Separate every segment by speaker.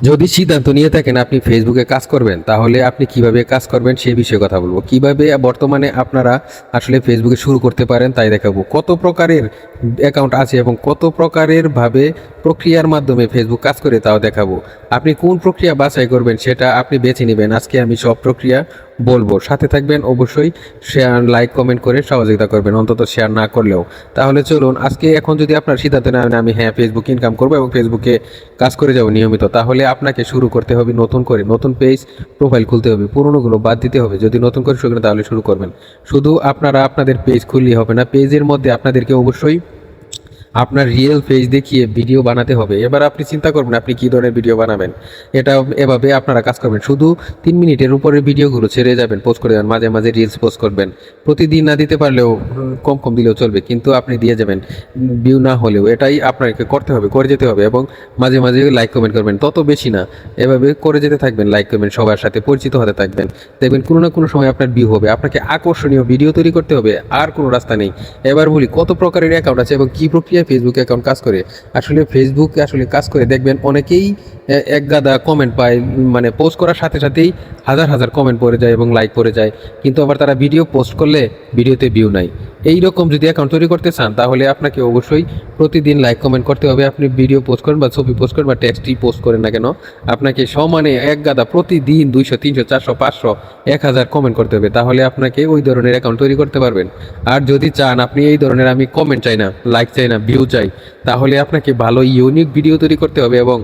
Speaker 1: যদি সিদ্ধান্ত নিয়ে থাকেন আপনি ফেসবুকে কাজ করবেন, তাহলে আপনি কিভাবে কাজ করবেন সেই বিষয়ে কথা বলবো। কিভাবে বর্তমানে আপনারা আসলে ফেসবুকে শুরু করতে পারেন তাই দেখাবো। কত প্রকারের অ্যাকাউন্ট আছে এবং কত প্রকারের ভাবে প্রক্রিয়ার মাধ্যমে ফেসবুক কাজ করে তাও দেখাবো। আপনি কোন প্রক্রিয়া বাছাই করবেন সেটা আপনি বেছে নেবেন। আজকে আমি সব প্রক্রিয়া বলবো, সাথে থাকবেন। অবশ্যই শেয়ার, লাইক, কমেন্ট করে সহযোগিতা করবেন, অন্তত শেয়ার না করলেও। তাহলে চলুন আজকে এখন যদি আপনার সিদ্ধান্ত নেন আমি হ্যাঁ ফেসবুক ইনকাম করবো এবং ফেসবুকে কাজ করে যাবো নিয়মিত, তাহলে আপনাকে শুরু করতে হবে নতুন করে, নতুন পেজ প্রোফাইল খুলতে হবে, পুরোনোগুলো বাদ দিতে হবে। যদি নতুন করে শুরু করেন তাহলে শুরু করবেন। শুধু আপনারা আপনাদের পেজ খুললেই হবে না, পেজের মধ্যে আপনাদেরকে অবশ্যই আপনার রিয়েল ফেস দেখিয়ে ভিডিও বানাতে হবে। এবার আপনি চিন্তা করবেন আপনি কী ধরনের ভিডিও বানাবেন। এটা এভাবে আপনারা কাজ করবেন। শুধু 3 মিনিটের উপরের ভিডিওগুলো ছেড়ে যাবেন, পোস্ট করে যাবেন, মাঝে মাঝে রিলস পোস্ট করবেন। প্রতিদিন না দিতে পারলেও কম কম দিলেও চলবে, কিন্তু আপনি দিয়ে যাবেন ভিউ না হলেও। এটাই আপনাকে করতে হবে, করে যেতে হবে। এবং মাঝে মাঝে লাইক কমেন্ট করবেন, তত বেশি না, এভাবে করে যেতে থাকবেন। লাইক কমেন্ট সবার সাথে পরিচিত হতে থাকবেন, দেখবেন কোনো না কোনো সময় আপনার ভিউ হবে। আপনাকে আকর্ষণীয় ভিডিও তৈরি করতে হবে, আর কোনো রাস্তা নেই। এবার বলি কত প্রকারের অ্যাকাউন্ট আছে এবং কী প্রক্রিয়া ফেসবুক অ্যাকাউন্ট কাজ করে। আসলে ফেসবুকে আসলে কাজ করে দেখবেন অনেকেই এক গাদা কমেন্ট পায়, মানে পোস্ট করার সাথে সাথেই হাজার হাজার কমেন্ট পড়ে যায় এবং লাইক পড়ে যায়, কিন্তু আবার তারা ভিডিও পোস্ট করলে ভিডিওতে ভিউ নাই। এই রকম যদি অ্যাকাউন্ট তৈরি করতে চান তাহলে আপনাকে অবশ্যই প্রতিদিন লাইক কমেন্ট করতে হবে। আপনি ভিডিও পোস্ট করেন বা ছবি পোস্ট করেন বা টেক্সটই পোস্ট করেন না কেন, আপনাকে সমানে এক গাদা প্রতিদিন 200, 300, 400, 500, 1000 কমেন্ট করতে হবে। তাহলে আপনাকে ওই ধরনের অ্যাকাউন্ট তৈরি করতে পারবেন। আর যদি চান আপনি এই ধরনের, আমি কমেন্ট চাই না, লাইক চাই না, ভিউ চাই, তাহলে আপনাকে ভালো ইউনিক ভিডিও তৈরি করতে হবে এবং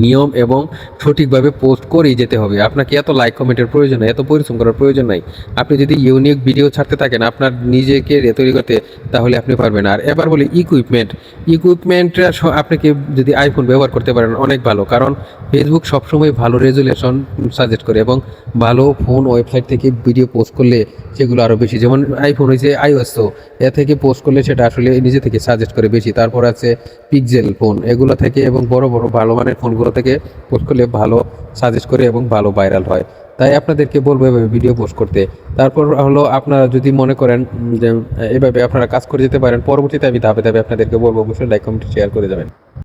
Speaker 1: নিয়ম এবং সঠিকভাবে পোস্ট করেই যেতে হবে। আপনাকে এত লাইক কমেন্টের প্রয়োজন নাই, এত পরিশ্রম করার প্রয়োজন নাই। আপনি যদি ইউনিক ভিডিও ছাড়তে থাকেন আপনার নিজেকে তৈরি করতে, তাহলে আপনি পারবেন। আর এবার বলি ইকুইপমেন্ট আপনাকে যদি আইফোন ব্যবহার করতে পারেন অনেক ভালো, কারণ ফেসবুক সবসময় ভালো রেজুলেশন সাজেস্ট করে এবং ভালো ফোন ওয়েবসাইট থেকে ভিডিও পোস্ট করলে সেগুলো আরও বেশি। যেমন আইফোন হয়েছে iOS, তো এ থেকে পোস্ট করলে সেটা আসলে নিজে থেকে সাজেস্ট করে বেশি। তারপর আছে পিক্সেল ফোন, এগুলো থেকে এবং বড় বড় ভালো মানের ফোনগুলো থেকে পোস্ট করলে ভালো সাজেস্ট করে এবং ভালো ভাইরাল হয়। তাই আপনাদেরকে বলবো এভাবে ভিডিও পোস্ট করতে। তারপর হলো আপনারা যদি মনে করেন যে এভাবে আপনারা কাজ করে যেতে পারেন, পরবর্তীতে আমি ধাপে ধাপে আপনাদেরকে বলবো। অবশ্যই লাইক কমেন্ট শেয়ার করে যাবেন।